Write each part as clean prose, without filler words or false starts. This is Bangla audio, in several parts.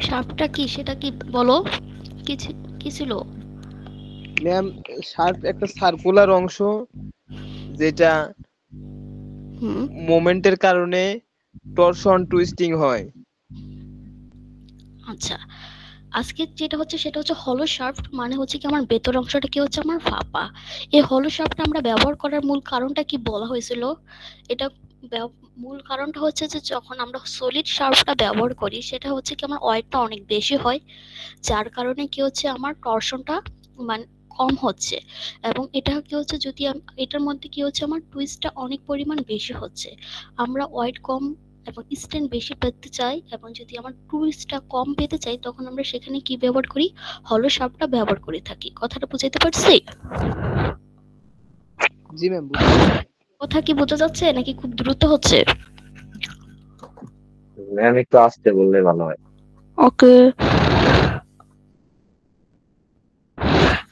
শার্পটা কি সেটা কি বলো, কি কি ছিল? ম্যাম, শার্প একটা সার্কুলার অংশ যেটা হুম। মোমেন্টের কারণে টরশন টুইস্টিং হয়। আচ্ছা, আজকে যেটা হচ্ছে সেটা হচ্ছে হলো শাফট, মানে হচ্ছে কি আমার ভেতর অংশটা কি হচ্ছে আমার ফাঁপা। এই হলো শাফট আমরা ব্যবহার করার মূল কারণটা কি বলা হয়েছিল? এটা মূল কারণটা হচ্ছে যে যখন আমরা সলিড শার্পটা ব্যবহার করি সেটা হচ্ছে কি আমার ওয়েটটা অনেক বেশি হয়, যার কারণে কি হচ্ছে আমার টর্শনটা মানে কম হচ্ছে। এবং এটা কি হচ্ছে যদি এটার মধ্যে কি হচ্ছে আমার টুইস্টটা অনেক পরিমাণ বেশি হচ্ছে। আমরা ওয়েট কম এবং স্ট্রেন বেশি পেতে চাই, এবং যদি আমার টুইস্টটা কম পেতে চাই তখন আমরা সেখানে কি ব্যবহার করি? হলো শার্পটা ব্যবহার করে থাকি। কথাটা বুঝাইতে পারছি? জি ম্যাম, বুঝতে পারছি। কথা কি বোঝা যাচ্ছে নাকি খুব দ্রুত হচ্ছে? ম্যাম একটু আসতে বললে ভালো হয়। ওকে।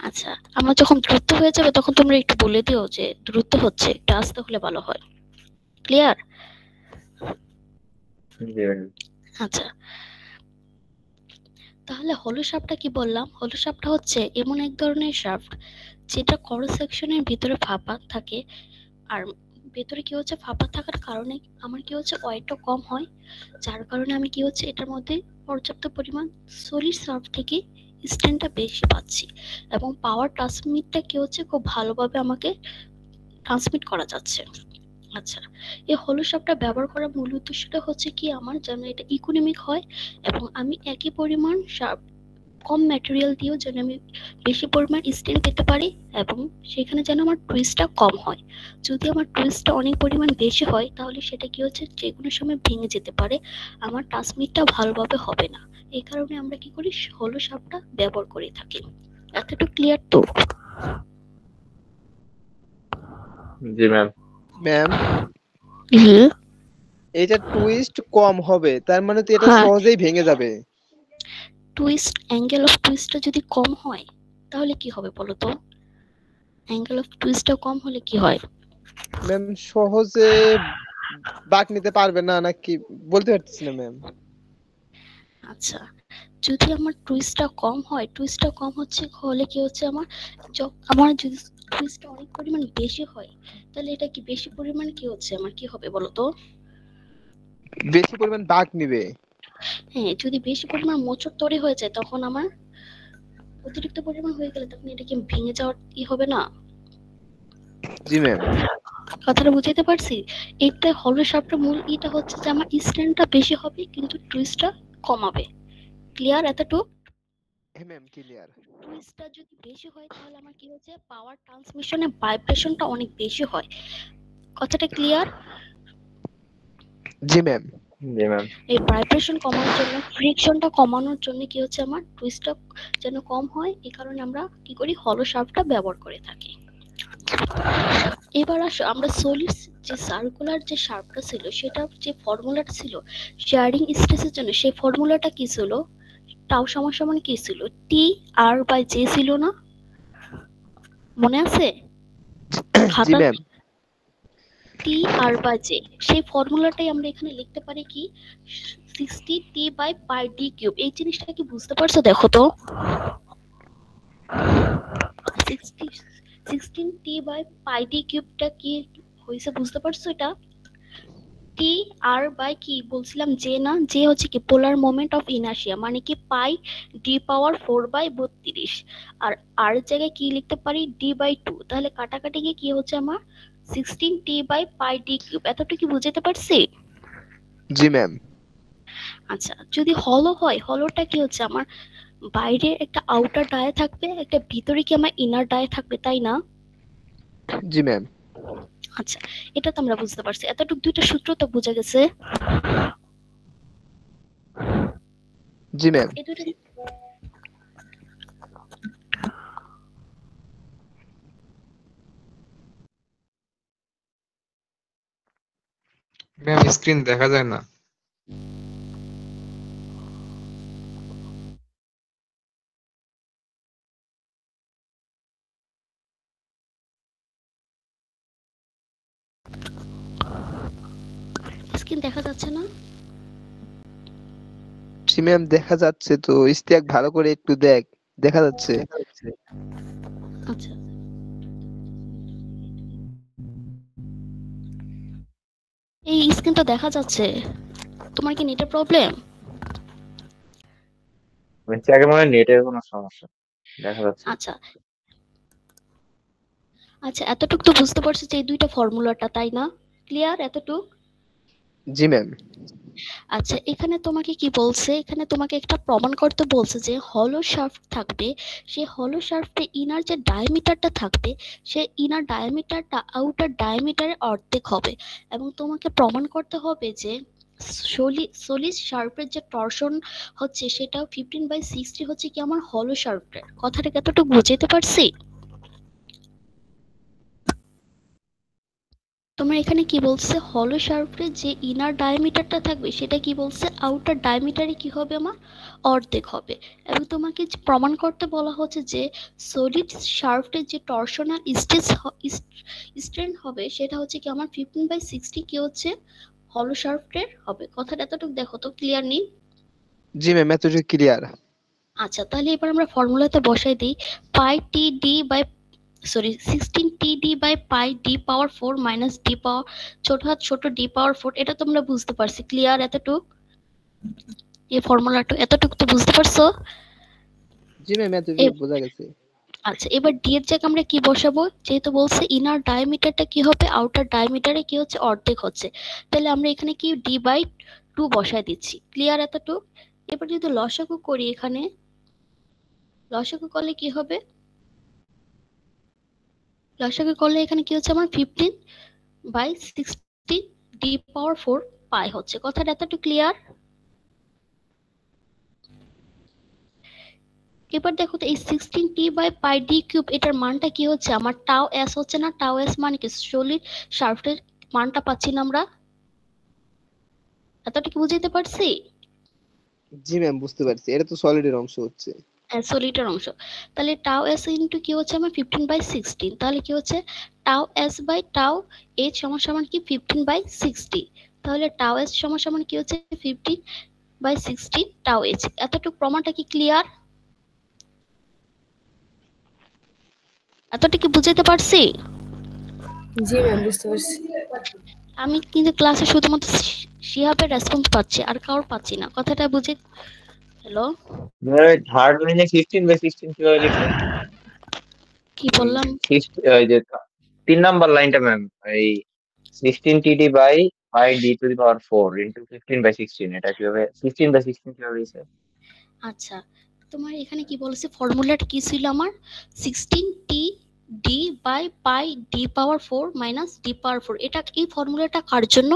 আচ্ছা, আমার যখন দ্রুত হয়ে যাবে তখন তোমরা একটু বলে দিও যে দ্রুত হচ্ছে, একটু আস্তে হলে ভালো হয়। ক্লিয়ার? জি ম্যাম। আচ্ছা, তাহলে হলো শাফটটা কি বললাম? হলো শাফটটা হচ্ছে এমন এক ধরনের শাফট যেটা ক্রস সেকশনের ভিতরে ফাঁপা থাকে। আর ভেতরে কি হচ্ছে ফাঁপা থাকার কারণে আমার কি হচ্ছে ওয়েটটা কম হয়, যার কারণে আমি কি হচ্ছে এটার মধ্যে পর্যাপ্ত পরিমাণ সলিড সার্ভ থেকে স্ট্রেনটা বেশি পাচ্ছি, এবং পাওয়ার ট্রান্সমিটটা কি হচ্ছে খুব ভালোভাবে আমাকে ট্রান্সমিট করা যাচ্ছে। আচ্ছা, এই হলো শার্পটা ব্যবহার করার মূল উদ্দেশ্যটা হচ্ছে কি আমার যেন এটা ইকোনমিক হয়, এবং আমি একই পরিমাণ শার্প কম ম্যাটেরিয়াল দিয়েও যেন আমি বেশি পরিমাণ স্ট্রেন পেতে পারি, এবং সেখানে যেন আমার টুইস্টটা কম হয়। যদি আমার টুইস্টটা অনেক পরিমাণ বেশি হয় তাহলে সেটা কি হচ্ছে যে কোনো সময় ভেঙে যেতে পারে, আমার ট্রান্সমিটটা ভালোভাবে হবে না। এই কারণে আমরা কি করি, হলো শার্পটা ব্যবহার করে থাকি। এতটুকু ক্লিয়ার তো? জি ম্যাম। ম্যাম, হুম। এটা টুইস্ট কম হবে তার মানে তো এটা হ্যাঁ, সহজেই ভেঙে যাবে। অ্যাঙ্গেল অফ টুইস্টটা যদি কম হয় তাহলে কি হবে বলো তো? অ্যাঙ্গেল অফ টুইস্টটা কম হলে কি হয়? ম্যাম, সহজে বাঁক নিতে পারবে না নাকি বলতে পারতেছি না ম্যাম। আচ্ছা, যদি আমার টুইস্টটা কম হয়, টুইস্টটা কম হচ্ছে হলে কি হচ্ছে আমার আমার যদি টুইস্টটা অনেক পরিমাণ বেশি হয় তাহলে এটা কি বেশি পরিমাণ কি হচ্ছে আমার কি হবে বলো তো? বেশি পরিমাণ বাঁক নিবে। হ্যাঁ, যদি বেশি পরিমাণ মোচড় তৈরি হয়ে যায় তখন আমার অতিরিক্ত পরিমাণ হয়ে গেলে তখন এটা কি ভেঙে যাওয়ার কি হবে না? জি ম্যাম। কথাটা বুঝাইতে পারছি? এটা হলো সবটা মূল এটা হচ্ছে যে আমার স্ট্রেনটা বেশি হবে কিন্তু টুইস্টটা কমাবে। ক্লিয়ার এতটুকু? হ্যাঁ ম্যাম, ক্লিয়ার। টুইস্টটা যদি বেশি হয় তাহলে আমার কি হচ্ছে পাওয়ার ট্রান্সমিশনে ভাইব্রেশনটা অনেক বেশি হয়। কথাটা ক্লিয়ার? জি ম্যাম। জি ম্যাম। এই ভাইব্রেশন কমানোর জন্য, ফ্রিকশনটা কমানোর জন্য কি হচ্ছে আমার টুইস্টটা যেন কম হয়, এই কারণে আমরা কি করি হলো শার্পটা ব্যবহার করে থাকি। এবার আসো আমরা সলিড যে সার্কুলার যে শার্পটা ছিল সেটা যে ফর্মুলাটা ছিল শেয়ারিং স্ট্রেসের জন্য, সেই ফর্মুলাটা কি ছিল? টাউ সমান সমান কি ছিল? টি আর বাই জে ছিল না? মনে আছে জি খাতা? Ma'am. T R by J, সেই ফর্মুলাটাই আমরা এখানে লিখতে পারি কি 60 টি/π/d কিউব। এই জিনিসটা কি বুঝতে পারছো? দেখো তো 60 16 টি/π/d কিউবটা কি হয়েছে বুঝতে পারছো? এটা টি আর বাই কি বলছিলাম জে না, জে হচ্ছে কি পোলার মোমেন্ট অফ ইনার্শিয়া, মানে কি পাই d⁻4/32। আর আর জায়গায় কি লিখতে পারি d/2, তাহলে কাটাকাটি গিয়ে কি হচ্ছে আমার 16 টি/π/d কিউব। এতটুকু কি বুঝাতে পারছি? জি ম্যাম। আচ্ছা, যদি হলো হয় হলোটা কি হচ্ছে আমার বাইরে একটা আউটার ডায়ে থাকবে, একটা ভিতরে কি আমার ইনার ডায়ে থাকবে, তাই না? জি ম্যাম। আচ্ছা, এটা তো আমরা বুঝতে পারছি। এতটুকু দুইটা সূত্র তো বোঝা গেছে। জি ম্যাম। এই দুইটা ম্যাম স্ক্রিন দেখা যায় না। স্ক্রিন দেখা যাচ্ছে না? জি ম্যাম, দেখা যাচ্ছে তো। ইশতিয়াক ভালো করে একটু দেখ, দেখা যাচ্ছে। আচ্ছা এই স্ক্রিন তো দেখা যাচ্ছে, তোমার কি নেটের প্রবলেম? আগে মনে হয় নেটের কোনো সমস্যা, দেখা যাচ্ছে। আচ্ছা আচ্ছা, এতটুকু তো বুঝতে পারছি যে এই দুইটা ফর্মুলাটা, তাই না? ক্লিয়ার এতটুক? জি ম্যাম। আচ্ছা এখানে তোমাকে কি বলছে, এখানে তোমাকে একটা প্রমাণ করতে বলছে যে হলো শাফট থাকবে, সেই হলো শাফটে ইনার যে ডায়ামিটারটা থাকবে, সেই ইনার ডায়ামিটারটা আউটার ডায়ামিটারের অর্ধেক হবে, এবং তোমাকে প্রমাণ করতে হবে যে সলিড শার্পের যে টর্শন হচ্ছে সেটা 15/60 হচ্ছে কি আমার হলো শার্পের। কথাটা কতটুকু বুঝাতে পারছি? তোমার এখানে কি বলছে, হলো শার্পের যে ইনার ডায়ামিটারটা থাকবে সেটা কি বলছে আউটার ডায়ামিটারে কি হবে আমার অর্ধেক হবে, এবং তোমাকে প্রমাণ করতে বলা হচ্ছে যে সলিড শার্পের যে টর্শনাল স্ট্রেন হবে সেটা হচ্ছে কি আমার 15/60 কি হচ্ছে হলো শার্পের হবে। কথাটা এতটুকু দেখো তো ক্লিয়ার নেই? জি ম্যাম, এতটুকু ক্লিয়ার। আচ্ছা তাহলে এবার আমরা ফর্মুলাতে বসাই দিই। পাই T D by 16 TD by pi D power 4 minus D power ছোট হাত ছোট ডি পাওয়ার 4, এটা তোমরা বুঝতে পারছি? ক্লিয়ার এতটুক? এই ফর্মুলাটা এতটুকু তো বুঝতে পারছো? জি ম্যাম, এতটুকু বোঝা গেছে। আচ্ছা এবার ডি এর জায়গায় আমরা কি বসাবো, যেহেতু বলছে ইনার ডায়ামিটারটা কি হবে আউটার ডায়ামিটারে কি হচ্ছে অর্ধেক হচ্ছে, তাহলে আমরা এখানে কি ডি বাই 2 বসায় দিচ্ছি। ক্লিয়ার এতটুক? এবার যদি লসাগু করি, এখানে লসাগু করলে কি হবে, লসাগু করলে এখানে কি হচ্ছে আমার 15/60 ডি পাওয়ার 4 পাই হচ্ছে। কথাটা এতটুকু ক্লিয়ার? এবার দেখো তো এই 16t/πd³ এটার মানটা কি হচ্ছে আমার টাও এস হচ্ছে না? টাও এস মানে কি সলিড শাফটের মানটা পাচ্ছি না আমরা? এতটুকু বুঝাইতে পারছি? জি ম্যাম, বুঝতে পারছি, এটা তো সলিডের অংশ হচ্ছে। সলিডের অংশ, তাহলে টাও এস ইনটু কি হচ্ছে আমার 15/16, তাহলে কি হচ্ছে টাও এস বাই টাও এইচ সমান সমান কি 15/60, তাহলে টাও এস সমান সমান কি হচ্ছে 15/60 টাও এইচ। এতটুকু প্রমাণটা কি ক্লিয়ার? এতটুকু বুঝাইতে পারছি? জি ম্যাম, বুঝতে পারছি। আমি কিন্তু ক্লাসে শুধুমাত্র শিহাবের রেসপন্স পাচ্ছি, আর কারোর পাচ্ছি না। কথাটা বুঝে? হ্যালো, থার্ড লাইনে 15/16 কিভাবে লিখলেন? কি বললাম? ওই যে 3 নাম্বার লাইনটা ম্যাম, এই 16 TD by pi D to the power 4 into 15/16, এটা কিভাবে 16/16 কিভাবে হয়েছে? আচ্ছা তোমার এখানে কি বলেছে, ফর্মুলাটা কি ছিল আমার 16t D by pi D power 4 minus D power 4, এটা এই ফর্মুলাটা কার জন্য?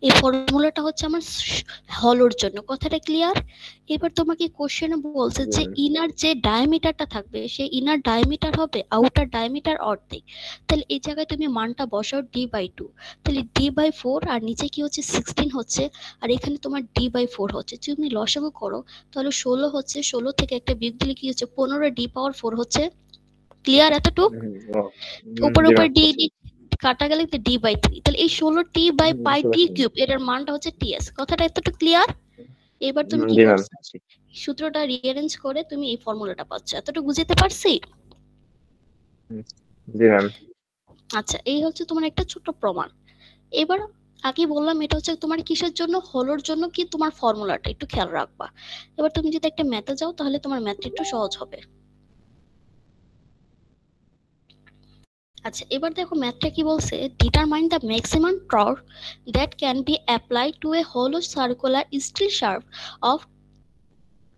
এই ফর্মুলাটা হচ্ছে আমার হলোর জন্য। কথাটা ক্লিয়ার? এবার তোমাকে কোশ্চেনে বলছে যে ইনার যে ডায়ামিটারটা থাকবে সেই ইনার ডায়ামিটার হবে আউটার ডায়ামিটার অর্ধেক, তাহলে এই জায়গায় তুমি মানটা বসাও d/2, তাহলে d/4 আর নিচে কি হচ্ছে 16 হচ্ছে, আর এখানে তোমার d/4 হচ্ছে। তুমি লসাগু করো তাহলে 16 হচ্ছে, 16 থেকে একটা বিয়োগ দিলে কি হচ্ছে 15 ডি পাওয়ার 4 হচ্ছে। ক্লিয়ার এতটুক? উপর জি উপর ম্যাম, ডি ডি কাটা গেলে তো d/3, তাহলে এই 16t বাই পাই বুঝতে ডি পারছি। কিউব এটার মানটা হচ্ছে ts। কথাটা এতটুকু ক্লিয়ার? এবার তুমি কি জি ম্যাম, করছো, সূত্রটা রিঅ্যারেঞ্জ করে তুমি এই ফর্মুলাটা পাচ্ছ। এতটুকু বুঝতে পারছি? জি ম্যাম। আচ্ছা এই হচ্ছে তোমার একটা ছোট প্রমাণ। এবার আগে বললাম এটা হচ্ছে তোমার কিসের জন্য, হলোর জন্য, কি তোমার ফর্মুলাটা একটু খেয়াল রাখবা। এবার তুমি যদি একটা ম্যাথে যাও তাহলে তোমার ম্যাথটা একটু সহজ হবে। আচ্ছা এবার দেখো ম্যাথটা কি বলছে, determine the maximum torque that can be applied to a hollow circular steel shaft of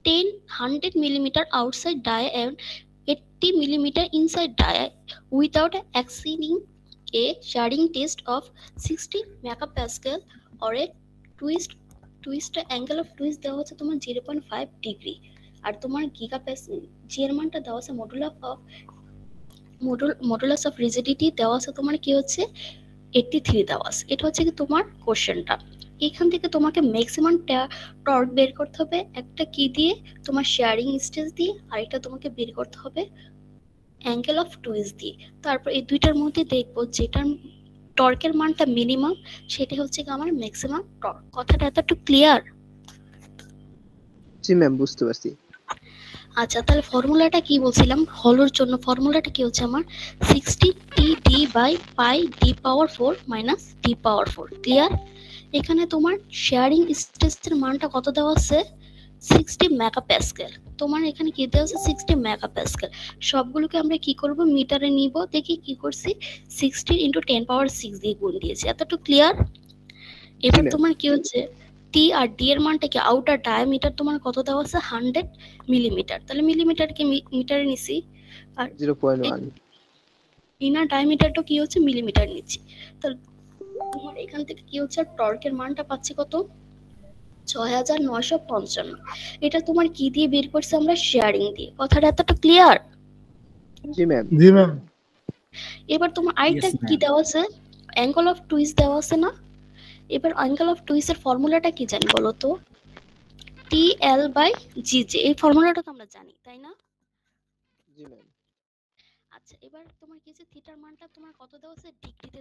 100 millimeter outside dia and 80 millimeter inside dia without exceeding a shearing test of 60 megapascal or a twist angle of twist দেওয়া হচ্ছে তোমার 0.5 ডিগ্রি, আর তোমার গিগাপ্যাসকেল জি এর মানটা দেওয়া আছে মডুলাস অফ রিজিডিটি দেওয়া আছে তোমার কি হচ্ছে 83 দেওয়া আছে। এটা হচ্ছে কি তোমার কোশ্চেনটা। এখান থেকে তোমাকে ম্যাক্সিমাম টর্ক বের করতে হবে একটা কি দিয়ে, তোমার শেয়ারিং স্টেজ দিয়ে, আর এটা তোমাকে বের করতে হবে অ্যাঙ্গেল অফ টুইস্ট দিয়ে। তারপর এই দুইটার মধ্যে দেখবো যেটার টর্কের মানটা মিনিমাম সেটা হচ্ছে কি আমার ম্যাক্সিমাম টর্ক। কথাটা এতটুকু ক্লিয়ার? জি ম্যাম, বুঝতে পারছি। আচ্ছা, তাহলে ফর্মুলাটা কি বলছিলাম? হলোর জন্য ফর্মুলাটা কি হচ্ছে আমার 60 TD/π d⁴ ক্লিয়ার? এখানে তোমার শেয়ারিং স্ট্রেসের মানটা কত দেওয়া আছে? 60 মেগাপ্যাসকেল। তোমার এখানে কি দেওয়া আছে? 60 মেগাপ্যাসকেল। সবগুলোকে আমরা কি করব? মিটারে নিব। দেখি কি করছি, 60 × 10⁶ দিয়ে গুণ দিয়েছি। এতটুকু ক্লিয়ার? এবার ma'am. তোমার কি হচ্ছে, টি আর ডি এর মানটা কি, আউটার ডায়ামিটার তোমার কত দেওয়া আছে? 100 মিলিমিটার। তাহলে মিলিমিটারকে মিটারে নিছি, আর 0.1 ইনার ডায়ামিটারটা কি হচ্ছে? মিলিমিটার নিচ্ছি। তাহলে তোমার এখান থেকে কি হচ্ছে, টর্কের মানটা পাচ্ছি কত? 6955। এটা তোমার কি দিয়ে বের করছে? আমরা শেয়ারিং দিয়ে। কথাটা এতটা ক্লিয়ার? জি ম্যাম। জি ম্যাম। এবার তোমার আরেকটা Yes, কি ma'am. দেওয়া আছে? অ্যাঙ্গেল অফ টুইস্ট দেওয়া আছে না? এবার অ্যাঙ্গেল অফ টুইস্টের ফর্মুলাটা কি জানি বলো তো? TL/GJ। এই ফর্মুলাটা তো আমরা জানি, তাই না? জি ম্যাম। আচ্ছা, এবার তোমার কি যে থিটার মানটা তোমার কত দেওয়া আছে? ডিগ্রিতে